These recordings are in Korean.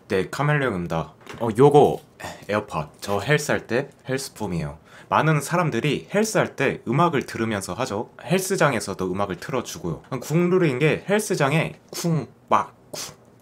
네, 카멜레온입니다. 요거 에어팟 저 헬스할 때 헬스폼이에요. 많은 사람들이 헬스할 때 음악을 들으면서 하죠. 헬스장에서도 음악을 틀어주고요. 국룰인 게 헬스장에 쿵빡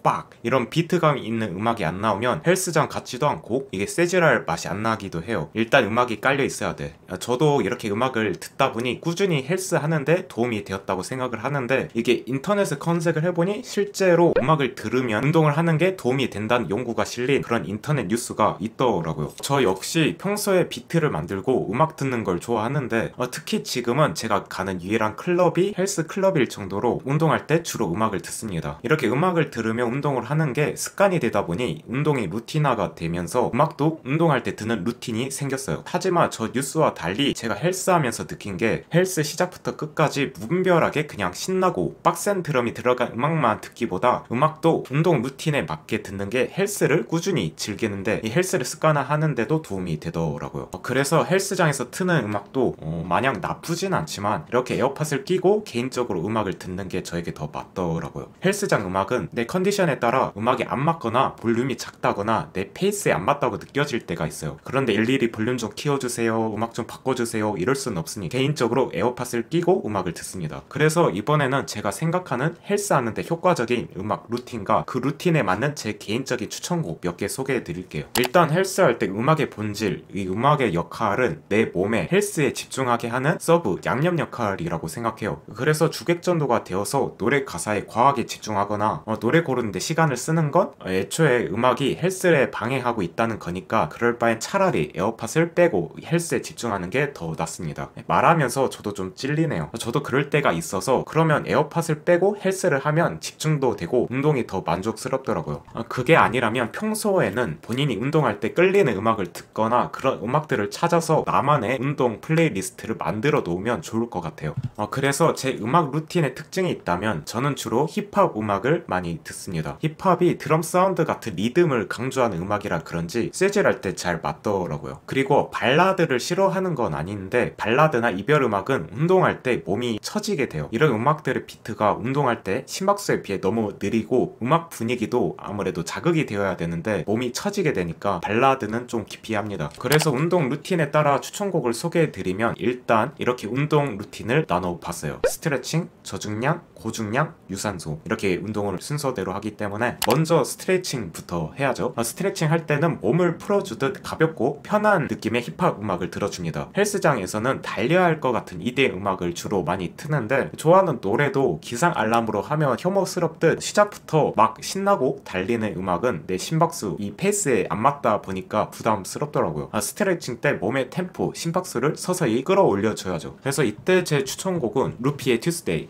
빡 이런 비트감 있는 음악이 안 나오면 헬스장 같지도 않고 이게 세질할 맛이 안 나기도 해요. 일단 음악이 깔려 있어야 돼. 저도 이렇게 음악을 듣다 보니 꾸준히 헬스 하는데 도움이 되었다고 생각을 하는데, 이게 인터넷에 검색을 해보니 실제로 음악을 들으면 운동을 하는 게 도움이 된다는 연구가 실린 그런 인터넷 뉴스가 있더라고요. 저 역시 평소에 비트를 만들고 음악 듣는 걸 좋아하는데, 특히 지금은 제가 가는 유일한 클럽이 헬스 클럽일 정도로 운동할 때 주로 음악을 듣습니다. 이렇게 음악을 들으면 운동을 하는 게 습관이 되다 보니 운동이 루틴화가 되면서 음악도 운동할 때 듣는 루틴이 생겼어요. 하지만 저 뉴스와 달리 제가 헬스하면서 느낀 게, 헬스 시작부터 끝까지 무분별하게 그냥 신나고 빡센 드럼이 들어간 음악만 듣기보다 음악도 운동 루틴에 맞게 듣는 게 헬스를 꾸준히 즐기는데, 이 헬스를 습관화하는데도 도움이 되더라고요. 그래서 헬스장에서 트는 음악도 마냥 나쁘진 않지만 이렇게 에어팟을 끼고 개인적으로 음악을 듣는 게 저에게 더 맞더라고요. 헬스장 음악은 내 컨디션에 따라 음악이 안 맞거나 볼륨이 작다거나 내 페이스에 안 맞다고 느껴질 때가 있어요. 그런데 일일이 볼륨 좀 키워주세요, 음악 좀 바꿔주세요 이럴 수는 없으니 개인적으로 에어팟을 끼고 음악을 듣습니다. 그래서 이번에는 제가 생각하는 헬스하는데 효과적인 음악 루틴과 그 루틴에 맞는 제 개인적인 추천곡 몇 개 소개해 드릴게요. 일단 헬스할 때 음악의 본질, 이 음악의 역할은 내 몸에 헬스에 집중하게 하는 서브, 양념 역할이라고 생각해요. 그래서 주객전도가 되어서 노래 가사에 과하게 집중하거나 노래 고르는데 시간을 쓰는 건 애초에 음악이 헬스에 방해하고 있다는 거니까, 그럴 바엔 차라리 에어팟을 빼고 헬스에 집중하는 게 더 낫습니다. 말하면서 저도 좀 찔리네요. 저도 그럴 때가 있어서 그러면 에어팟을 빼고 헬스를 하면 집중도 되고 운동이 더 만족스럽더라고요. 그게 아니라면 평소에는 본인이 운동할 때 끌리는 음악을 듣거나 그런 음악들을 찾아서 나만의 운동 플레이리스트를 만들어 놓으면 좋을 것 같아요. 그래서 제 음악 루틴의 특징이 있다면 저는 주로 힙합 음악을 많이 듣습니다. 힙합이 드럼 사운드 같은 리듬을 강조하는 음악이라 그런지 재즈할 때 잘 맞더라고요. 그리고 발라드를 싫어하는 건 아닌데, 발라드나 이별 음악은 운동할 때 몸이 처지게 돼요. 이런 음악들의 비트가 운동할 때 심박수에 비해 너무 느리고 음악 분위기도 아무래도 자극이 되어야 되는데 몸이 처지게 되니까 발라드는 좀 기피합니다. 그래서 운동 루틴에 따라 추천곡을 소개해드리면, 일단 이렇게 운동 루틴을 나눠봤어요. 스트레칭, 저중량, 고중량, 유산소, 이렇게 운동을 순서대로 하기 때문에 먼저 스트레칭부터 해야죠. 스트레칭 할 때는 몸을 풀어주듯 가볍고 편한 느낌의 힙합 음악을 들어줍니다. 헬스장에서는 달려야 할 것 같은 EDM 음악을 주로 많이 트는데, 좋아하는 노래도 기상 알람으로 하면 혐오스럽듯 시작부터 막 신나고 달리는 음악은 내 심박수, 이 페이스에 안 맞다 보니까 부담스럽더라고요. 스트레칭 때 몸의 템포, 심박수를 서서히 끌어올려줘야죠. 그래서 이때 제 추천곡은 루피의 Tuesday.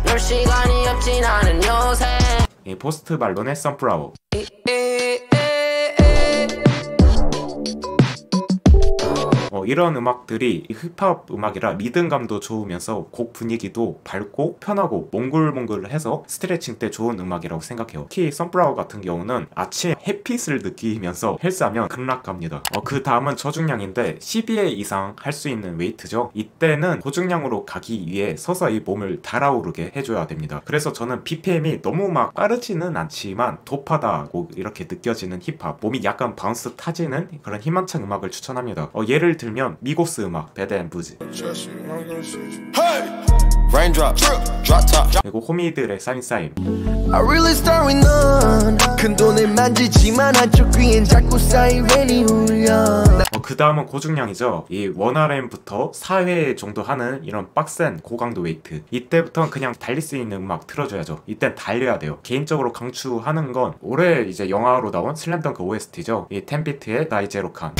놀 시간이 없진 않은 요새. 포스트 말론의 Sunflower. 이런 음악들이 힙합 음악이라 리듬감도 좋으면서 곡 분위기도 밝고 편하고 몽글몽글해서 스트레칭 때 좋은 음악이라고 생각해요. 특히 선플라워 같은 경우는 아침 햇빛을 느끼면서 헬스하면 극락 갑니다. 그 다음은 저중량인데 12회 이상 할 수 있는 웨이트죠. 이때는 고중량으로 가기 위해 서서히 몸을 달아오르게 해줘야 됩니다. 그래서 저는 BPM이 너무 막 빠르지는 않지만 도파다고 이렇게 느껴지는 힙합, 몸이 약간 바운스 타지는 그런 희망찬 음악을 추천합니다. 예를 들면 미고스 음악 배드 앤 부즈, 그리고 호미들의 사인사인. I really start with none. 큰 돈을 만지지만 한쪽 귀엔 자꾸 사이렌이 울려. 그 다음은 고중량이죠. 이 1RM부터 4회 정도 하는 이런 빡센 고강도 웨이트. 이때부터는 그냥 달릴 수 있는 음악 틀어줘야죠. 이땐 달려야 돼요. 개인적으로 강추하는 건 올해 이제 영화로 나온 슬램덩크 OST죠. 이 10비트의 나이제로칸.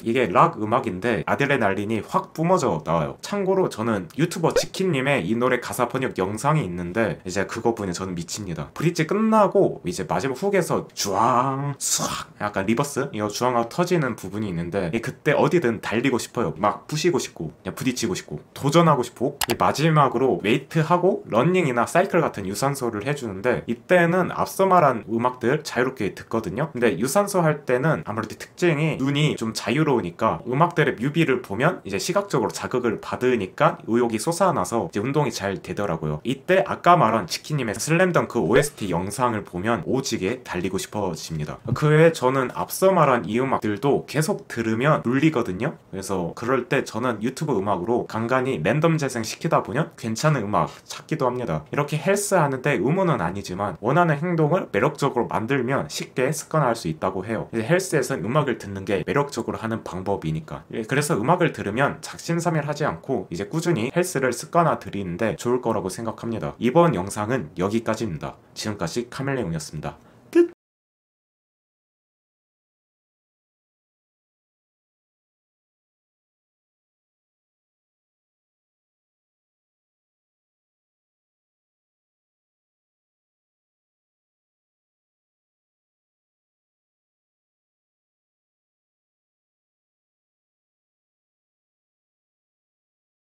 이게 락 음악인데 아드레날린이 확 뿜어져 나와요. 참고로 저는 유튜버 치킨님의 이 노래 가사 번역 영상이 있는데, 이제 그거 보면 저는 미칩니다. 브릿지 끝나고 이제 마지막 훅에서 주앙 수악 약간 리버스 이거 주앙하고 터지는 부분이 있는데, 그때 어디든 달리고 싶어요. 막 부시고 싶고 그냥 부딪히고 싶고 도전하고 싶고. 마지막으로 웨이트하고 러닝이나 사이클 같은 유산소를 해주는데, 이때는 앞서 말한 음악들 자유롭게 듣거든요. 근데 유산소 할 때는 아무래도 특징이 눈이 좀 자유로워 어려우니까 음악들의 뮤비를 보면 이제 시각적으로 자극을 받으니까 의욕이 솟아나서 이제 운동이 잘 되더라고요. 이때 아까 말한 치킨님의 슬램덩크 OST 영상을 보면 오지게 달리고 싶어집니다. 그 외에 저는 앞서 말한 이 음악들도 계속 들으면 눌리거든요. 그래서 그럴 때 저는 유튜브 음악으로 간간히 랜덤 재생시키다 보면 괜찮은 음악 찾기도 합니다. 이렇게 헬스 하는데 의무는 아니지만 원하는 행동을 매력적으로 만들면 쉽게 습관화할 수 있다고 해요. 헬스에서는 음악을 듣는 게 매력적으로 하는 방법이니까. 그래서 음악을 들으면 작심삼일하지 않고 이제 꾸준히 헬스를 습관화 들이는데 좋을 거라고 생각합니다. 이번 영상은 여기까지입니다. 지금까지 카멜레온이었습니다.